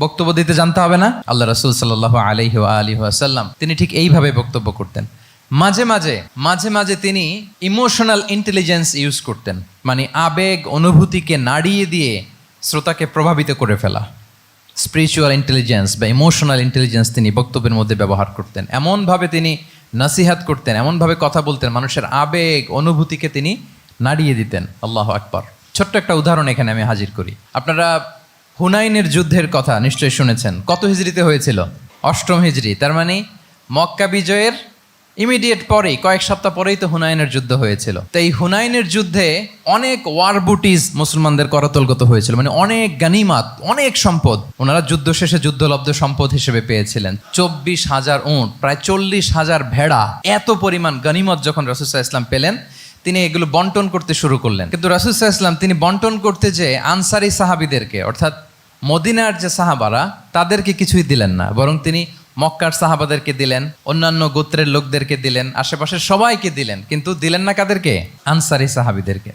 বক্তব্য দিতে জানতে হবে না? আল্লাহ রাসূল সাল্লাল্লাহু আলাইহি ওয়া আলিহি ওয়াসাল্লাম তিনি ঠিক এইভাবে বক্তব্য করতেন। মাঝে মাঝে তিনি ইমোশনাল ইন্টেলিজেন্স ইউজ করতেন, মানে আবেগ অনুভূতিকে নাড়িয়ে দিয়ে শ্রোতাকে প্রভাবিত করে ফেলা। স্পিরিচুয়াল ইন্টেলিজেন্স বা ইমোশনাল ইন্টেলিজেন্স তিনি বক্তব্যের মধ্যে ব্যবহার করতেন। এমনভাবে তিনি নাসিহাত করতেন, এমনভাবে কথা বলতেন, মানুষের আবেগ অনুভূতিকে তিনি নাড়িয়ে দিতেন। আল্লাহু আকবার। ছোট্ট একটা উদাহরণ এখানে আমি হাজির করি। আপনারা হুনাইনের যুদ্ধের কথা নিশ্চয়ই শুনেছেন। কত হিজরিতে হয়েছিল? 8ম হিজরি। তার মানে মক্কা বিজয়ের ইমিডিয়েট পরেই, কয়েক সপ্তাহ পরেই তো হুনাইনের যুদ্ধ হয়েছিল। তো এই হুনাইনের যুদ্ধে অনেক ওয়ার বুটিজ মুসলমানদের করতলগত হয়েছিল, মানে অনেক গানিমাত, অনেক সম্পদ ওনারা যুদ্ধ শেষে যুদ্ধলব্ধ সম্পদ হিসেবে পেয়েছিলেন। 24,000 উট, প্রায় 40,000 ভেড়া, এত পরিমাণ গানিমত যখন রাসূল সাল্লাল্লাহু আলাইহি ওয়াসাল্লাম পেলেন, তিনি এগুলো বন্টন করতে শুরু করলেন। কিন্তু রাসূল সাল্লাল্লাহু আলাইহি ওয়াসাল্লাম তিনি বন্টন করতে যে আনসারি সাহাবীদেরকে, অর্থাৎ মদিনার যে সাহাবারা, তাদেরকে কিছুই দিলেন না, বরং তিনি মক্কার সাহাবাদেরকে দিলেন, অন্যান্য গোত্রের লোকদেরকে দিলেন, আশেপাশের সবাইকে দিলেন, কিন্তু দিলেন না কাদেরকে? আনসারি সাহাবীদেরকে।